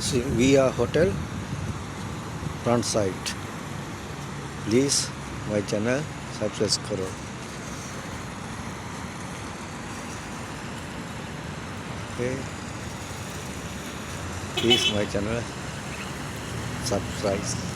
Via Hotel front side. Please my channel subscribe करो. Okay. Please my channel subscribe.